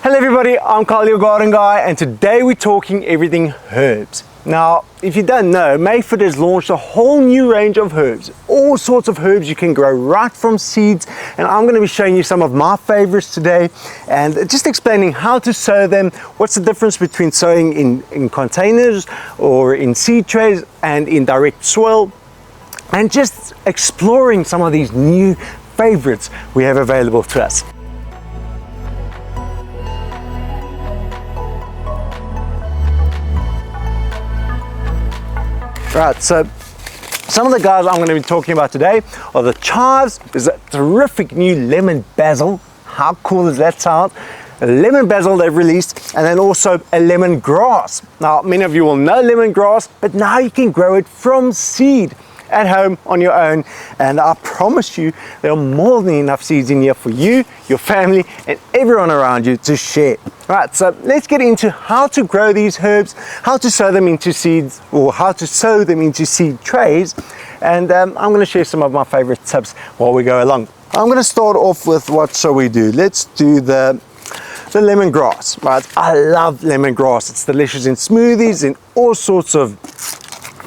Hello everybody, I'm Carl, your garden guy, and today we're talking everything herbs. Now, if you don't know, Mayford has launched a whole new range of herbs. All sorts of herbs you can grow right from seeds, and I'm going to be showing you some of my favorites today and just explaining how to sow them, what's the difference between sowing in containers or in seed trays and in direct soil, and just exploring some of these new favorites we have available to us. Right, so some of the guys I'm going to be talking about today are the chives. There's a terrific new lemon basil. How cool does that sound? A lemon basil they've released, and then also a lemongrass. Now, many of you will know lemongrass, but now you can grow it from seed at home on your own, and I promise you there are more than enough seeds in here for you, your family, and everyone around you to share. Right, so let's get into how to grow these herbs, how to sow them into seeds, or how to sow them into seed trays, and I'm going to share some of my favorite tips while we go along. I'm going to start off with what shall we do. Let's do the lemongrass. Right, I love lemongrass. It's delicious in smoothies, in all sorts of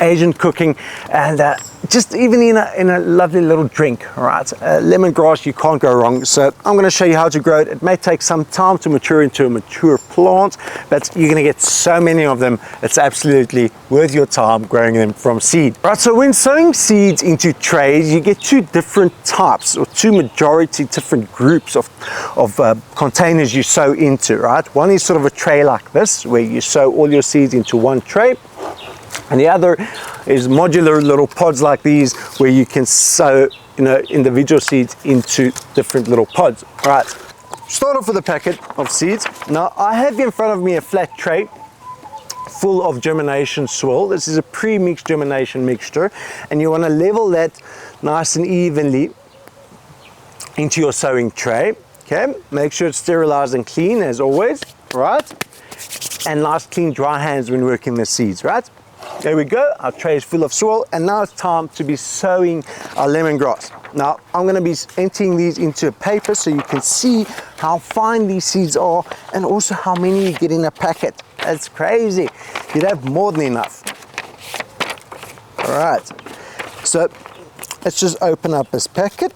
Asian cooking, and just even in a lovely little drink. Right, lemongrass, you can't go wrong. So I'm going to show you how to grow it. It may take some time to mature into a mature plant, but you're going to get so many of them. It's absolutely worth your time growing them from seed. Right, so when sowing seeds into trays, you get two different types, or two majority different groups of containers you sow into. Right, one is sort of a tray like this, where you sow all your seeds into one tray. And the other is modular little pods like these, where you can sow, individual seeds into different little pods. Right, start off with a packet of seeds. Now, I have in front of me a flat tray full of germination soil. This is a pre-mixed germination mixture, and you want to level that nice and evenly into your sowing tray. Okay, make sure it's sterilized and clean as always, right? And nice, clean, dry hands when working the seeds, right? There we go, our tray is full of soil, and now it's time to be sowing our lemongrass. Now, I'm going to be emptying these into a paper so you can see how fine these seeds are, and also how many you get in a packet. That's crazy. You'd have more than enough. All right, so let's just open up this packet.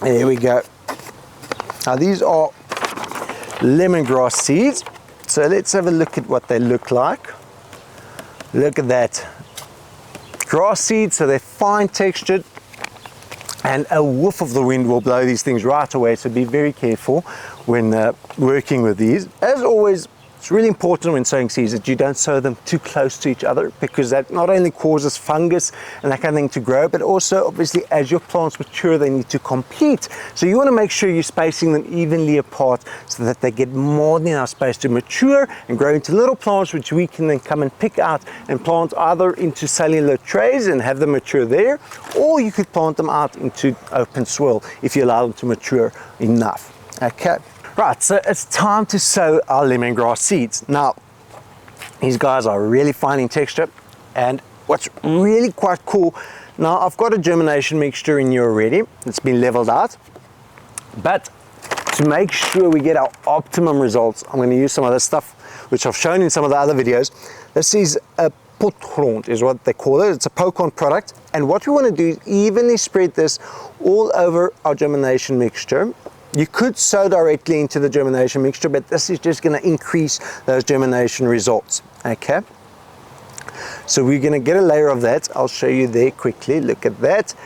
There we go. Now, these are lemongrass seeds. So let's have a look at what they look like. Look at that. Grass seeds, so they're fine textured, and a whiff of the wind will blow these things right away, so be very careful when working with these. As always, it's really important when sowing seeds that you don't sow them too close to each other, because that not only causes fungus and that kind of thing to grow, but also obviously as your plants mature they need to compete. So you want to make sure you're spacing them evenly apart so that they get more than enough space to mature and grow into little plants, which we can then come and pick out and plant either into cellular trays and have them mature there, or you could plant them out into open soil if you allow them to mature enough. Okay. Right, so it's time to sow our lemongrass seeds. Now, these guys are really fine in texture, and what's really quite cool, now I've got a germination mixture in here already. It's been leveled out, but to make sure we get our optimum results, I'm going to use some of this stuff which I've shown in some of the other videos. This is a potgrond is what they call it. It's a poke-on product, and what we want to do is evenly spread this all over our germination mixture. You could sow directly into the germination mixture, but this is just going to increase those germination results. Okay, so we're going to get a layer of that. I'll show you there quickly. Look at that.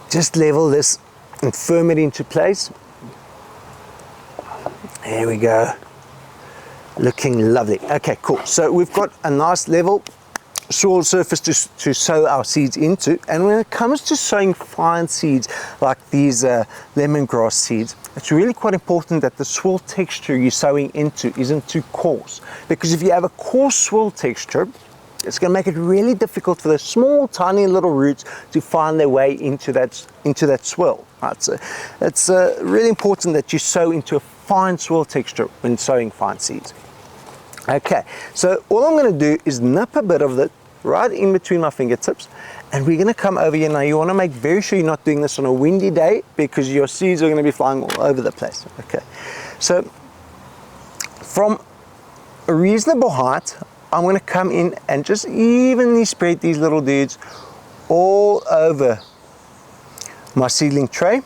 Just level this and firm it into place. There we go, looking lovely. Okay, cool. So we've got a nice level soil surface to sow our seeds into. And when it comes to sowing fine seeds like these lemongrass seeds, it's really quite important that the soil texture you're sowing into isn't too coarse, because if you have a coarse soil texture, it's going to make it really difficult for the small tiny little roots to find their way into that soil. Right? So it's really important that you sow into a fine soil texture when sowing fine seeds. Okay, so all I'm going to do is nip a bit of right in between my fingertips. And we're gonna come over here. Now you wanna make very sure you're not doing this on a windy day because your seeds are gonna be flying all over the place, okay? So from a reasonable height, I'm gonna come in and just evenly spread these little dudes all over my seedling tray.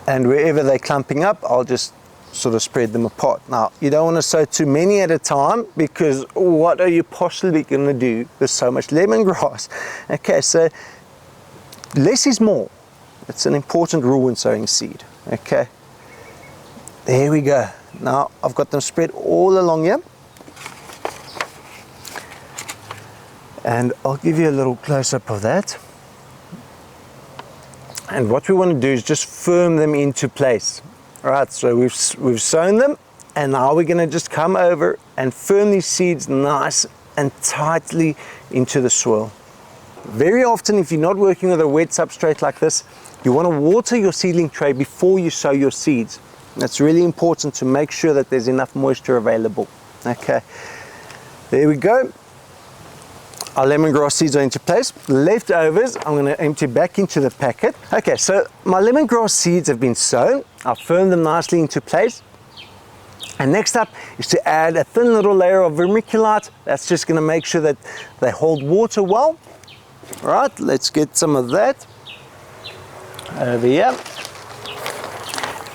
And wherever they're clumping up, I'll just sort of spread them apart. Now, you don't want to sow too many at a time because what are you possibly going to do with so much lemongrass? Okay, so less is more. It's an important rule when sowing seed. Okay, there we go. Now, I've got them spread all along here. And I'll give you a little close-up of that. And what we want to do is just firm them into place. All right, so we've sown them, and now we're going to just come over and firm these seeds nice and tightly into the soil. Very often, if you're not working with a wet substrate like this, you want to water your seedling tray before you sow your seeds. That's really important to make sure that there's enough moisture available. Okay, there we go. Our lemongrass seeds are into place. Leftovers, I'm going to empty back into the packet. Okay, so my lemongrass seeds have been sown. I've firmed them nicely into place. And next up is to add a thin little layer of vermiculite. That's just going to make sure that they hold water well. All right, let's get some of that over here.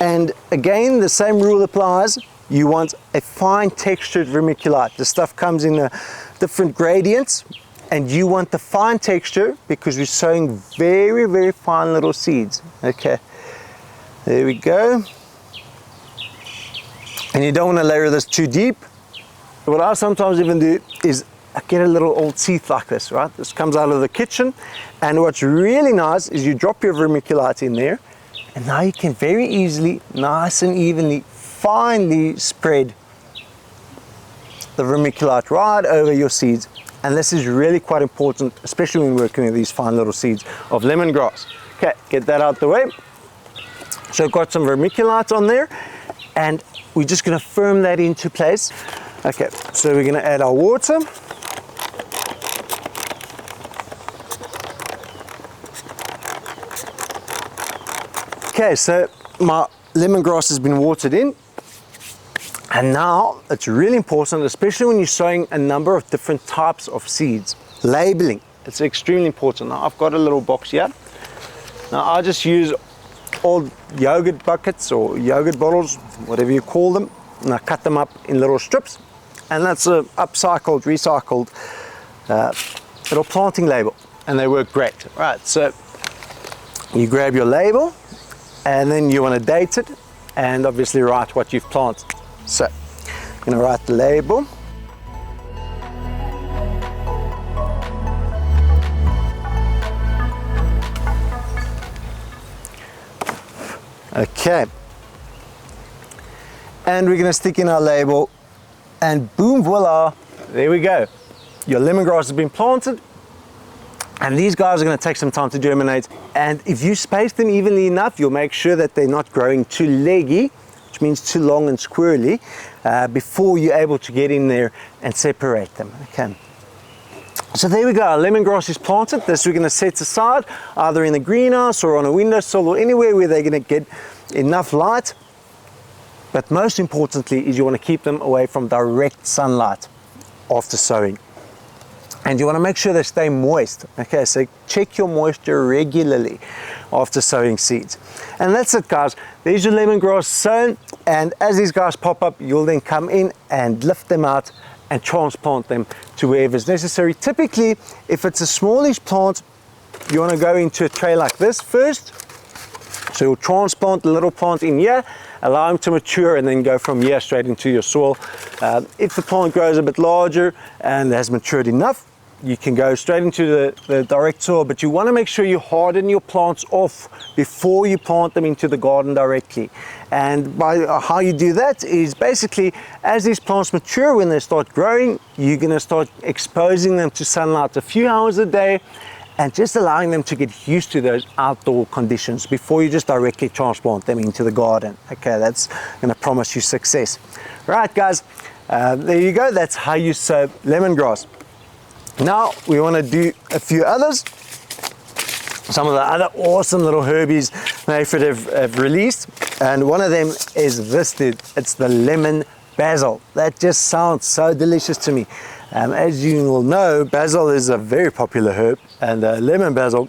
And again, the same rule applies. You want a fine textured vermiculite. The stuff comes in different gradients. And you want the fine texture because we're sowing very, very fine little seeds. Okay, there we go. And you don't want to layer this too deep. What I sometimes even do is I get a little old sieve like this, right? This comes out of the kitchen. And what's really nice is you drop your vermiculite in there. And now you can very easily, nice and evenly, finely spread the vermiculite right over your seeds. And this is really quite important, especially when working with these fine little seeds of lemongrass. Okay, get that out the way. So I've got some vermiculite on there, and we're just going to firm that into place. Okay, so we're going to add our water. Okay, so my lemongrass has been watered in. And now it's really important, especially when you're sowing a number of different types of seeds. Labeling, it's extremely important. Now I've got a little box here. Now I just use old yogurt buckets or yogurt bottles, whatever you call them, and I cut them up in little strips. And that's a upcycled, recycled little planting label, and they work great. Right, so you grab your label, and then you want to date it, and obviously write what you've planted. So, I'm going to write the label. Okay. And we're going to stick in our label, and boom, voila, there we go. Your lemongrass has been planted, and these guys are going to take some time to germinate. And if you space them evenly enough, you'll make sure that they're not growing too leggy, which means too long and squirrely, before you're able to get in there and separate them. Okay. So there we go, our lemongrass is planted. This we're going to set aside, either in the greenhouse or on a windowsill or anywhere where they're going to get enough light. But most importantly is you want to keep them away from direct sunlight after sowing. And you want to make sure they stay moist. Okay, so check your moisture regularly after sowing seeds. And that's it, guys. There's your lemongrass sown, and as these guys pop up, you'll then come in and lift them out and transplant them to wherever is necessary. Typically, if it's a smallish plant, you want to go into a tray like this first. So you'll transplant the little plant in here, allow them to mature, and then go from here straight into your soil. If the plant grows a bit larger and has matured enough, you can go straight into the direct soil, but you want to make sure you harden your plants off before you plant them into the garden directly. And by how you do that is basically, as these plants mature, when they start growing, you're going to start exposing them to sunlight a few hours a day, and just allowing them to get used to those outdoor conditions before you just directly transplant them into the garden. Okay, that's going to promise you success. Right, guys, there you go. That's how you sow lemongrass. Now we want to do a few others. Some of the other awesome little herbies Mayford have released, and one of them is this dude. It's the lemon basil. That just sounds so delicious to me. As you will know, basil is a very popular herb, and lemon basil,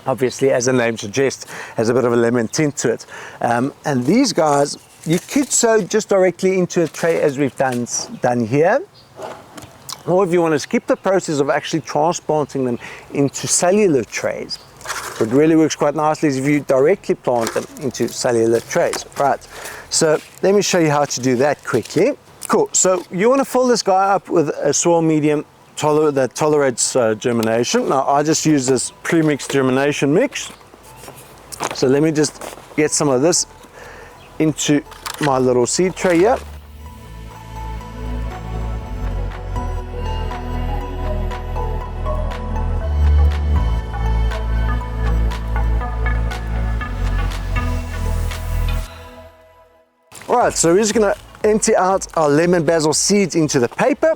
obviously, as the name suggests, has a bit of a lemon tint to it. And these guys, you could sow just directly into a tray as we've done here. Or if you want to skip the process of actually transplanting them into cellular trays, what really works quite nicely is if you directly plant them into cellular trays. Right, so let me show you how to do that quickly. Cool, so you want to fill this guy up with a soil medium that tolerates germination. Now I just use this pre-mixed germination mix. So let me just get some of this into my little seed tray here. Alright, so we're just going to empty out our lemon basil seeds into the paper,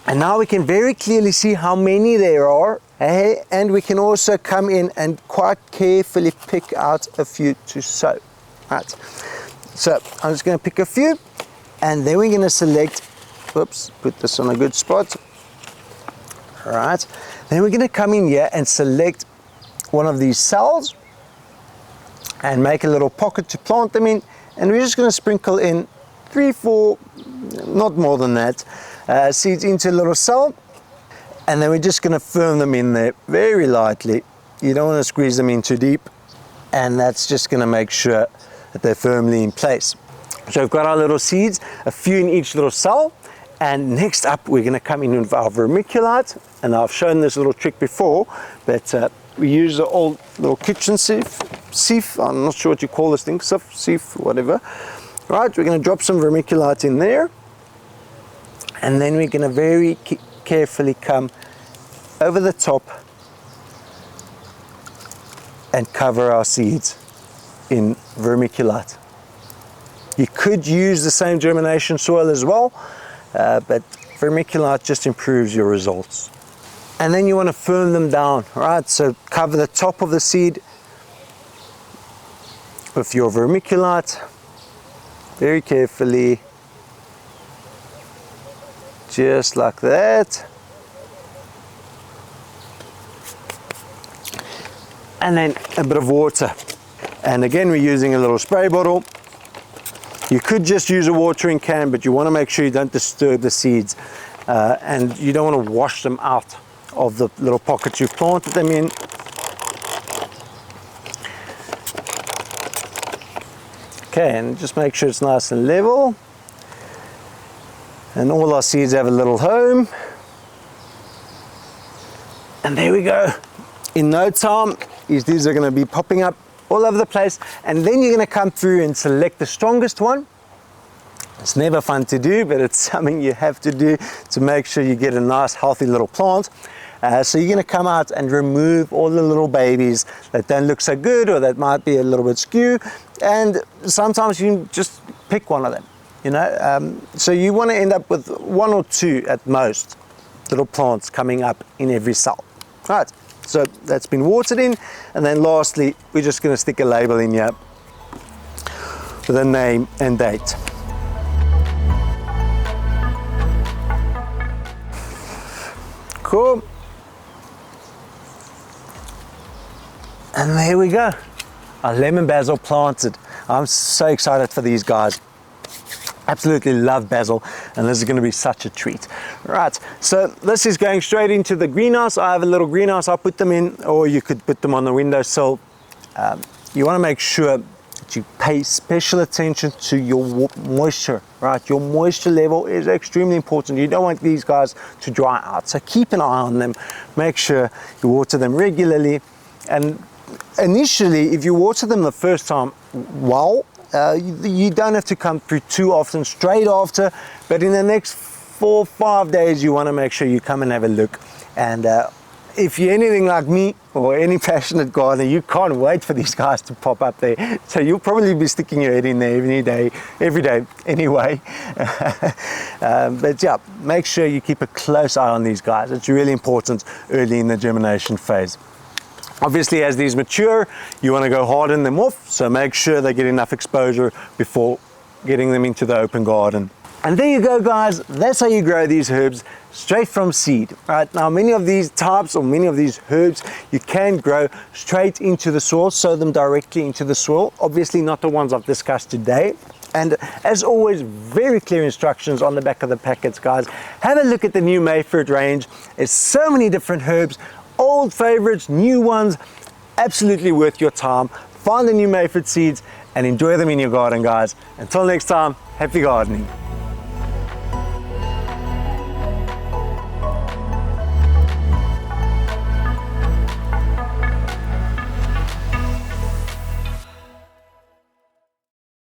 and now we can very clearly see how many there are, and we can also come in and quite carefully pick out a few to sow. Right, so I'm just going to pick a few, and then we're going to select, whoops, put this on a good spot. Alright, then we're going to come in here and select one of these cells and make a little pocket to plant them in. And we're just going to sprinkle in 3-4, not more than that, seeds into a little cell. And then we're just going to firm them in there very lightly. You don't want to squeeze them in too deep. And that's just going to make sure that they're firmly in place. So we've got our little seeds, a few in each little cell. And next up, we're going to come in with our vermiculite. And I've shown this little trick before, but we use the old little kitchen sieve. I'm not sure what you call this thing, sieve, whatever. Right, we're going to drop some vermiculite in there, and then we're going to very carefully come over the top and cover our seeds in vermiculite. You could use the same germination soil as well, but vermiculite just improves your results. And then you want to firm them down, right? So cover the top of the seed with your vermiculite very carefully, just like that. And then a bit of water. And again, we're using a little spray bottle. You could just use a watering can, but you want to make sure you don't disturb the seeds, and you don't want to wash them out of the little pockets you've planted them in. Okay, and just make sure it's nice and level. And all our seeds have a little home. And there we go. In no time, these are going to be popping up all over the place. And then you're going to come through and select the strongest one. It's never fun to do, but it's something you have to do to make sure you get a nice, healthy little plant. So you're going to come out and remove all the little babies that don't look so good, or that might be a little bit skew. And sometimes you just pick one of them, you know. So you want to end up with 1 or 2 at most little plants coming up in every cell. Right, so that's been watered in. And then lastly, we're just going to stick a label in here with a name and date. Cool. And there we go, our lemon basil planted. I'm so excited for these guys. Absolutely love basil, and this is going to be such a treat. Right, so this is going straight into the greenhouse. I have a little greenhouse I'll put them in, or you could put them on the windowsill. You want to make sure that you pay special attention to your moisture, right? Your moisture level is extremely important. You don't want these guys to dry out, so keep an eye on them. Make sure you water them regularly. And initially, if you water them the first time, you don't have to come through too often straight after, but in the next 4 or 5 days, you want to make sure you come and have a look and if you're anything like me or any passionate gardener, you can't wait for these guys to pop up there. So you'll probably be sticking your head in there every day anyway. But yeah, make sure you keep a close eye on these guys. It's really important early in the germination phase. Obviously, as these mature, you want to go harden them off, so make sure they get enough exposure before getting them into the open garden. And there you go, guys. That's how you grow these herbs straight from seed. Right now, many of these types or many of these herbs you can grow straight into the soil, sow them directly into the soil. Obviously, not the ones I've discussed today. And as always, very clear instructions on the back of the packets, guys. Have a look at the new Mayford range. There's so many different herbs, old favorites, new ones, absolutely worth your time. Find the new Mayford Seeds and enjoy them in your garden, guys. Until next time, happy gardening.